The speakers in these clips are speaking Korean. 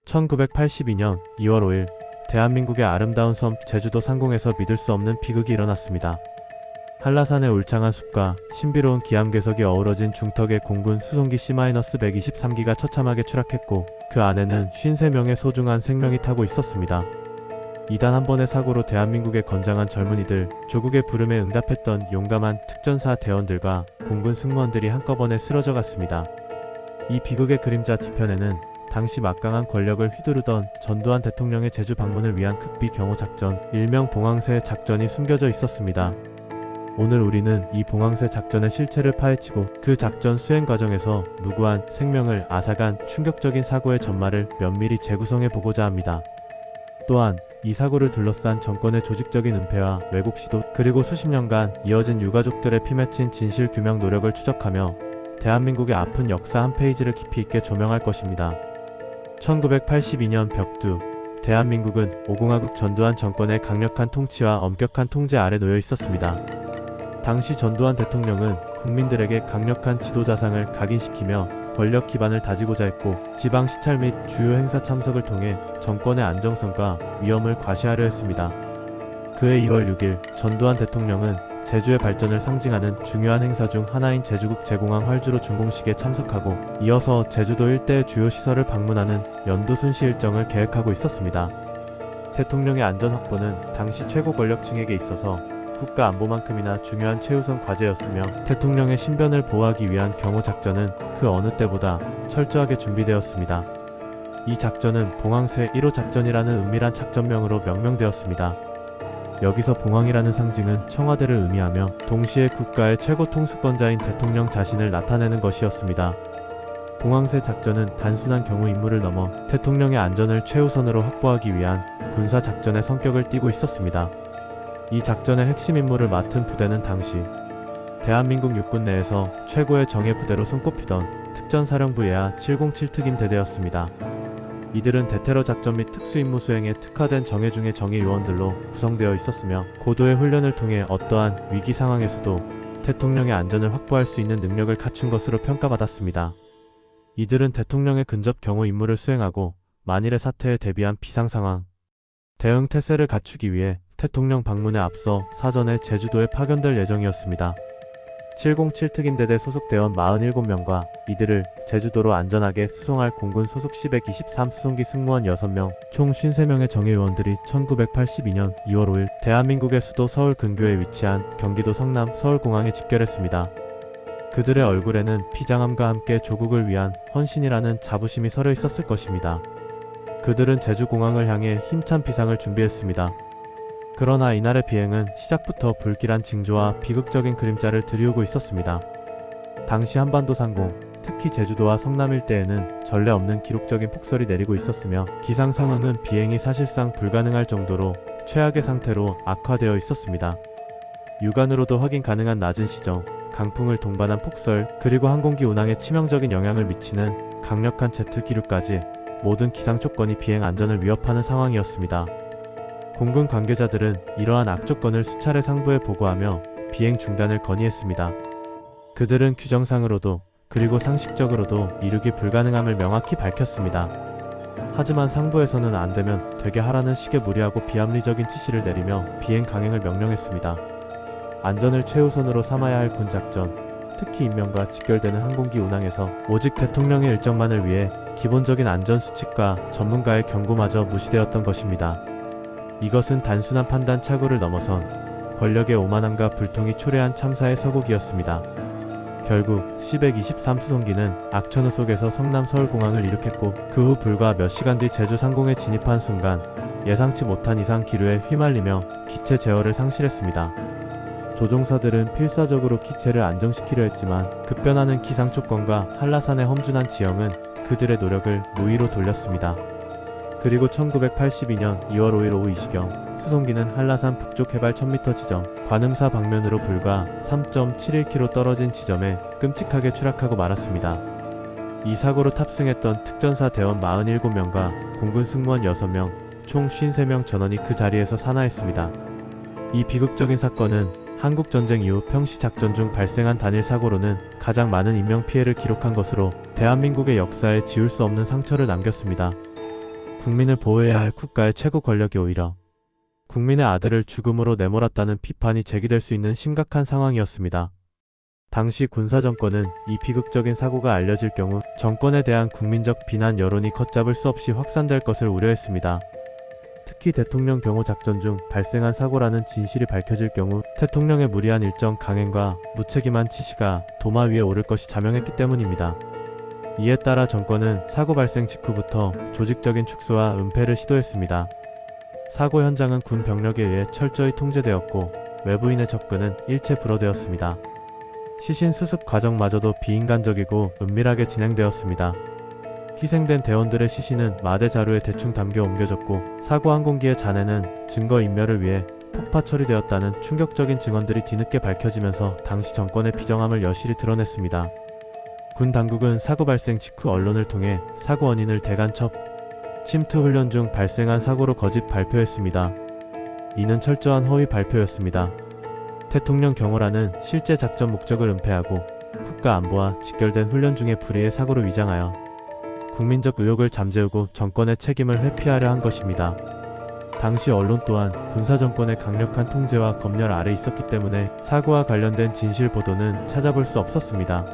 1982년 2월 5일 대한민국의 아름다운 섬 제주도 상공에서 믿을 수 없는 비극이 일어났습니다. 한라산의 울창한 숲과 신비로운 기암괴석이 어우러진 중턱에 공군 수송기 C-123기가 처참하게 추락했고 그 안에는 53명의 소중한 생명이 타고 있었습니다. 이단 한 번의 사고로 대한민국의 건장한 젊은이들, 조국의 부름에 응답했던 용감한 특전사 대원들과 공군 승무원들이 한꺼번에 쓰러져 갔습니다. 이 비극의 그림자 뒤편에는 당시 막강한 권력을 휘두르던 전두환 대통령의 제주 방문을 위한 극비 경호 작전, 일명 봉황새 작전이 숨겨져 있었습니다. 오늘 우리는 이 봉황새 작전의 실체를 파헤치고 그 작전 수행 과정에서 무고한 생명을 앗아간 충격적인 사고의 전말을 면밀히 재구성해 보고자 합니다. 또한 이 사고를 둘러싼 정권의 조직적인 은폐와 왜곡 시도, 그리고 수십 년간 이어진 유가족들의 피 맺힌 진실 규명 노력을 추적하며 대한민국의 아픈 역사 한 페이지를 깊이 있게 조명할 것입니다. 1982년 벽두, 대한민국은 오공화국 전두환 정권의 강력한 통치와 엄격한 통제 아래 놓여 있었습니다. 당시 전두환 대통령은 국민들에게 강력한 지도자상을 각인시키며 권력 기반을 다지고자 했고, 지방 시찰 및 주요 행사 참석을 통해 정권의 안정성과 위험을 과시하려 했습니다. 그해 2월 6일 전두환 대통령은 제주의 발전을 상징하는 중요한 행사 중 하나인 제주국 제공항 활주로 준공식에 참석하고, 이어서 제주도 일대의 주요 시설을 방문하는 연도 순시 일정을 계획하고 있었습니다. 대통령의 안전 확보는 당시 최고 권력층에게 있어서 국가 안보만큼이나 중요한 최우선 과제였으며, 대통령의 신변을 보호하기 위한 경호 작전은 그 어느 때보다 철저하게 준비되었습니다. 이 작전은 봉황새 1호 작전이라는 은밀한 작전명으로 명명되었습니다. 여기서 봉황이라는 상징은 청와대를 의미하며 동시에 국가의 최고 통수권자인 대통령 자신을 나타내는 것이었습니다. 봉황새 작전은 단순한 경호 임무를 넘어 대통령의 안전을 최우선으로 확보하기 위한 군사 작전의 성격을 띠고 있었습니다. 이 작전의 핵심 임무를 맡은 부대는 당시 대한민국 육군 내에서 최고의 정예 부대로 손꼽히던 특전사령부 예하 707 특임대대였습니다. 이들은 대테러 작전 및 특수임무 수행에 특화된 정예 중의 정예 요원들로 구성되어 있었으며, 고도의 훈련을 통해 어떠한 위기 상황에서도 대통령의 안전을 확보할 수 있는 능력을 갖춘 것으로 평가받았습니다. 이들은 대통령의 근접 경호 임무를 수행하고 만일의 사태에 대비한 비상 상황 대응 태세를 갖추기 위해 대통령 방문에 앞서 사전에 제주도에 파견될 예정이었습니다. 707 특임대대 소속 대원 47명과 이들을 제주도로 안전하게 수송할 공군 소속 C-123 수송기 승무원 6명, 총 53명의 정예요원들이 1982년 2월 5일 대한민국의 수도 서울 근교에 위치한 경기도 성남 서울공항에 집결했습니다. 그들의 얼굴에는 비장함과 함께 조국을 위한 헌신이라는 자부심이 서려 있었을 것입니다. 그들은 제주공항을 향해 힘찬 비상을 준비했습니다. 그러나 이날의 비행은 시작부터 불길한 징조와 비극적인 그림자를 드리우고 있었습니다. 당시 한반도 상공, 특히 제주도와 성남 일대에는 전례 없는 기록적인 폭설이 내리고 있었으며, 기상 상황은 비행이 사실상 불가능할 정도로 최악의 상태로 악화되어 있었습니다. 육안으로도 확인 가능한 낮은 시정, 강풍을 동반한 폭설, 그리고 항공기 운항에 치명적인 영향을 미치는 강력한 제트 기류까지 모든 기상 조건이 비행 안전을 위협하는 상황이었습니다. 공군 관계자들은 이러한 악조건을 수차례 상부에 보고하며 비행 중단을 건의했습니다. 그들은 규정상으로도 그리고 상식적으로도 이루기 불가능함을 명확히 밝혔습니다. 하지만 상부에서는 안되면 되게 하라는 식의 무리하고 비합리적인 지시를 내리며 비행 강행을 명령했습니다. 안전을 최우선으로 삼아야 할 군작전, 특히 인명과 직결되는 항공기 운항에서 오직 대통령의 일정만을 위해 기본적인 안전수칙과 전문가의 경고마저 무시되었던 것입니다. 이것은 단순한 판단 착오를 넘어선 권력의 오만함과 불통이 초래한 참사의 서곡이었습니다. 결국 C-123 수송기는 악천후 속에서 성남 서울공항을 이륙했고, 그 후 불과 몇 시간 뒤 제주 상공에 진입한 순간 예상치 못한 이상 기류에 휘말리며 기체 제어를 상실했습니다. 조종사들은 필사적으로 기체를 안정시키려 했지만 급변하는 기상 조건과 한라산의 험준한 지형은 그들의 노력을 무의로 돌렸습니다. 그리고 1982년 2월 5일 오후 2시경 수송기는 한라산 북쪽 해발 1000m 지점, 관음사 방면으로 불과 3.71km 떨어진 지점에 끔찍하게 추락하고 말았습니다. 이 사고로 탑승했던 특전사 대원 47명과 공군 승무원 6명, 총 53명 전원이 그 자리에서 사망했습니다. 이 비극적인 사건은 한국전쟁 이후 평시작전 중 발생한 단일 사고로는 가장 많은 인명피해를 기록한 것으로 대한민국의 역사에 지울 수 없는 상처를 남겼습니다. 국민을 보호해야 할 국가의 최고 권력이 오히려 국민의 아들을 죽음으로 내몰았다는 비판이 제기될 수 있는 심각한 상황이었습니다. 당시 군사정권은 이 비극적인 사고가 알려질 경우 정권에 대한 국민적 비난 여론이 걷잡을 수 없이 확산될 것을 우려했습니다. 특히 대통령 경호 작전 중 발생한 사고라는 진실이 밝혀질 경우 대통령의 무리한 일정 강행과 무책임한 지시가 도마 위에 오를 것이 자명했기 때문입니다. 이에 따라 정권은 사고 발생 직후부터 조직적인 축소와 은폐를 시도했습니다. 사고 현장은 군 병력에 의해 철저히 통제되었고 외부인의 접근은 일체 불허되었습니다. 시신 수습 과정마저도 비인간적이고 은밀하게 진행되었습니다. 희생된 대원들의 시신은 마대 자루에 대충 담겨 옮겨졌고 사고 항공기의 잔해는 증거인멸을 위해 폭파 처리되었다는 충격적인 증언들이 뒤늦게 밝혀지면서 당시 정권의 비정함을 여실히 드러냈습니다. 군 당국은 사고 발생 직후 언론을 통해 사고 원인을 대간첩 침투 훈련 중 발생한 사고로 거짓 발표했습니다. 이는 철저한 허위 발표였습니다. 대통령 경호라는 실제 작전 목적을 은폐하고 국가 안보와 직결된 훈련 중의 불의의 사고로 위장하여 국민적 의혹을 잠재우고 정권의 책임을 회피하려 한 것입니다. 당시 언론 또한 군사정권의 강력한 통제와 검열 아래 있었기 때문에 사고와 관련된 진실 보도는 찾아볼 수 없었습니다.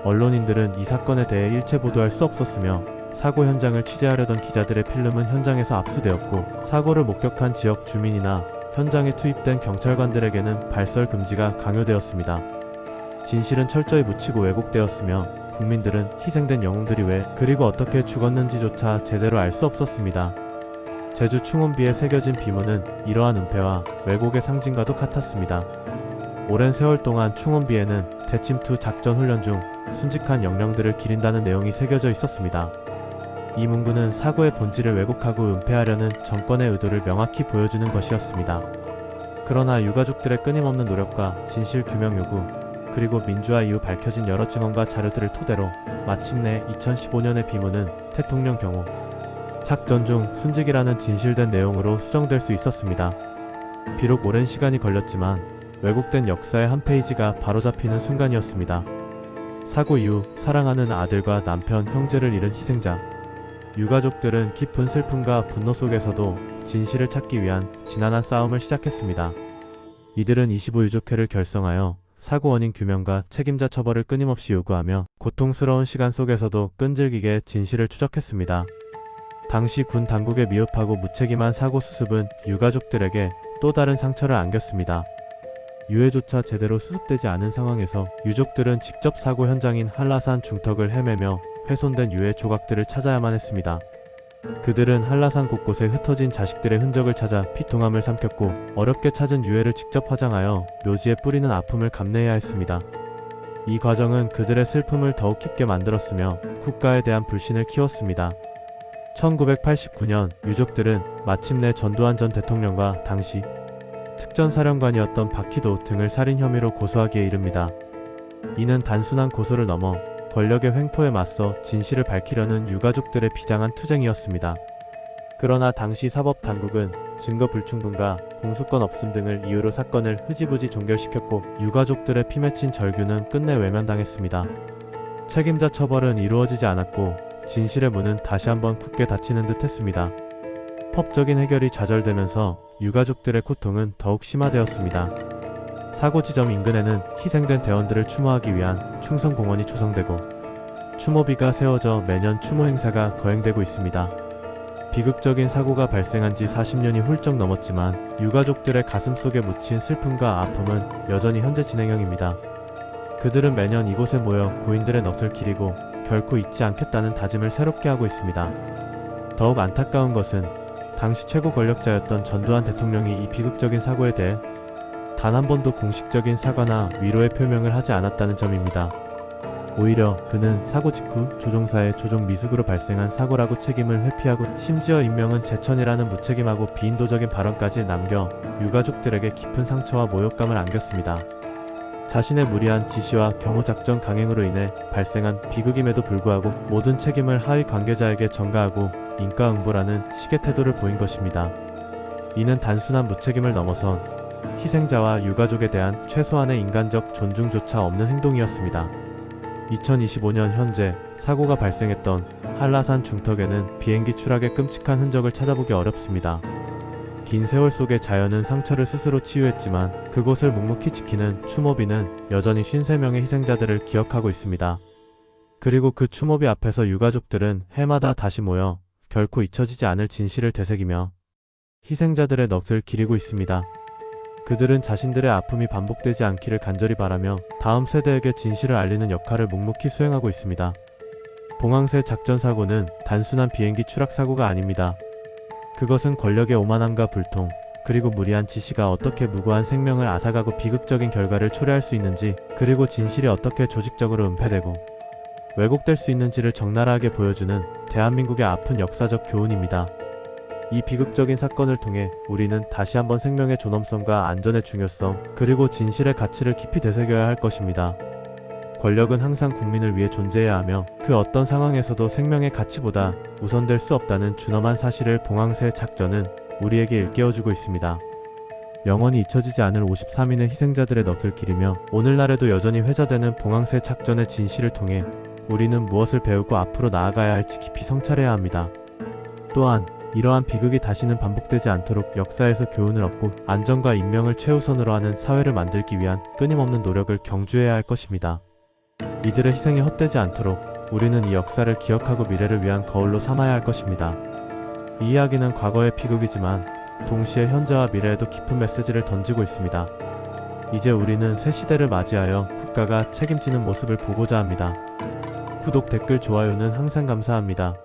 언론인들은 이 사건에 대해 일체 보도할 수 없었으며 사고 현장을 취재하려던 기자들의 필름은 현장에서 압수되었고 사고를 목격한 지역 주민이나 현장에 투입된 경찰관들에게는 발설 금지가 강요되었습니다. 진실은 철저히 묻히고 왜곡되었으며 국민들은 희생된 영웅들이 왜 그리고 어떻게 죽었는지조차 제대로 알 수 없었습니다. 제주 충원비에 새겨진 비문은 이러한 은폐와 왜곡의 상징과도 같았습니다. 오랜 세월 동안 충원비에는 대침투 작전 훈련 중 순직한 영령들을 기린다는 내용이 새겨져 있었습니다. 이 문구는 사고의 본질을 왜곡하고 은폐하려는 정권의 의도를 명확히 보여주는 것이었습니다. 그러나 유가족들의 끊임없는 노력과 진실 규명 요구, 그리고 민주화 이후 밝혀진 여러 증언과 자료들을 토대로 마침내 2015년의 비문은 대통령 경호 작전 중 순직이라는 진실된 내용으로 수정될 수 있었습니다. 비록 오랜 시간이 걸렸지만 왜곡된 역사의 한 페이지가 바로잡히는 순간이었습니다. 사고 이후 사랑하는 아들과 남편, 형제를 잃은 희생자, 유가족들은 깊은 슬픔과 분노 속에서도 진실을 찾기 위한 지난한 싸움을 시작했습니다. 이들은 25유족회를 결성하여 사고 원인 규명과 책임자 처벌을 끊임없이 요구하며 고통스러운 시간 속에서도 끈질기게 진실을 추적했습니다. 당시 군 당국의 미흡하고 무책임한 사고 수습은 유가족들에게 또 다른 상처를 안겼습니다. 유해조차 제대로 수습되지 않은 상황에서 유족들은 직접 사고 현장인 한라산 중턱을 헤매며 훼손된 유해 조각들을 찾아야만 했습니다. 그들은 한라산 곳곳에 흩어진 자식들의 흔적을 찾아 피통함을 삼켰고 어렵게 찾은 유해를 직접 화장하여 묘지에 뿌리는 아픔을 감내해야 했습니다. 이 과정은 그들의 슬픔을 더욱 깊게 만들었으며 국가에 대한 불신을 키웠습니다. 1989년 유족들은 마침내 전두환 전 대통령과 당시 특전사령관이었던 박희도 등을 살인 혐의로 고소하기에 이릅니다. 이는 단순한 고소를 넘어 권력의 횡포에 맞서 진실을 밝히려는 유가족들의 비장한 투쟁이었습니다. 그러나 당시 사법당국은 증거 불충분과 공소권 없음 등을 이유로 사건을 흐지부지 종결시켰고 유가족들의 피맺힌 절규는 끝내 외면당했습니다. 책임자 처벌은 이루어지지 않았고 진실의 문은 다시 한번 굳게 닫히는 듯 했습니다. 법적인 해결이 좌절되면서 유가족들의 고통은 더욱 심화되었습니다. 사고 지점 인근에는 희생된 대원들을 추모하기 위한 충성공원이 조성되고 추모비가 세워져 매년 추모 행사가 거행되고 있습니다. 비극적인 사고가 발생한 지 40년이 훌쩍 넘었지만 유가족들의 가슴 속에 묻힌 슬픔과 아픔은 여전히 현재 진행형입니다. 그들은 매년 이곳에 모여 고인들의 넋을 기리고 결코 잊지 않겠다는 다짐을 새롭게 하고 있습니다. 더욱 안타까운 것은 당시 최고 권력자였던 전두환 대통령이 이 비극적인 사고에 대해 단 한 번도 공식적인 사과나 위로의 표명을 하지 않았다는 점입니다. 오히려 그는 사고 직후 조종사의 조종 미숙으로 발생한 사고라고 책임을 회피하고 심지어 인명은 제천이라는 무책임하고 비인도적인 발언까지 남겨 유가족들에게 깊은 상처와 모욕감을 안겼습니다. 자신의 무리한 지시와 경호작전 강행으로 인해 발생한 비극임에도 불구하고 모든 책임을 하위 관계자에게 전가하고 인과응보라는 식의 태도를 보인 것입니다. 이는 단순한 무책임을 넘어선 희생자와 유가족에 대한 최소한의 인간적 존중조차 없는 행동이었습니다. 2025년 현재 사고가 발생했던 한라산 중턱에는 비행기 추락의 끔찍한 흔적을 찾아보기 어렵습니다. 긴 세월 속에 자연은 상처를 스스로 치유했지만 그곳을 묵묵히 지키는 추모비는 여전히 53명의 희생자들을 기억하고 있습니다. 그리고 그 추모비 앞에서 유가족들은 해마다 다시 모여 결코 잊혀지지 않을 진실을 되새기며 희생자들의 넋을 기리고 있습니다. 그들은 자신들의 아픔이 반복되지 않기를 간절히 바라며 다음 세대에게 진실을 알리는 역할을 묵묵히 수행하고 있습니다. 봉황새 작전 사고는 단순한 비행기 추락 사고가 아닙니다. 그것은 권력의 오만함과 불통, 그리고 무리한 지시가 어떻게 무고한 생명을 앗아가고 비극적인 결과를 초래할 수 있는지, 그리고 진실이 어떻게 조직적으로 은폐되고 왜곡될 수 있는지를 적나라하게 보여주는 대한민국의 아픈 역사적 교훈입니다. 이 비극적인 사건을 통해 우리는 다시 한번 생명의 존엄성과 안전의 중요성, 그리고 진실의 가치를 깊이 되새겨야 할 것입니다. 권력은 항상 국민을 위해 존재해야 하며 그 어떤 상황에서도 생명의 가치보다 우선될 수 없다는 준엄한 사실을 봉황새 작전은 우리에게 일깨워주고 있습니다. 영원히 잊혀지지 않을 53인의 희생자들의 넋을 기리며 오늘날에도 여전히 회자되는 봉황새 작전의 진실을 통해 우리는 무엇을 배우고 앞으로 나아가야 할지 깊이 성찰해야 합니다. 또한 이러한 비극이 다시는 반복되지 않도록 역사에서 교훈을 얻고 안전과 인명을 최우선으로 하는 사회를 만들기 위한 끊임없는 노력을 경주해야 할 것입니다. 이들의 희생이 헛되지 않도록 우리는 이 역사를 기억하고 미래를 위한 거울로 삼아야 할 것입니다. 이 이야기는 과거의 비극이지만 동시에 현재와 미래에도 깊은 메시지를 던지고 있습니다. 이제 우리는 새 시대를 맞이하여 국가가 책임지는 모습을 보고자 합니다. 구독, 댓글, 좋아요는 항상 감사합니다.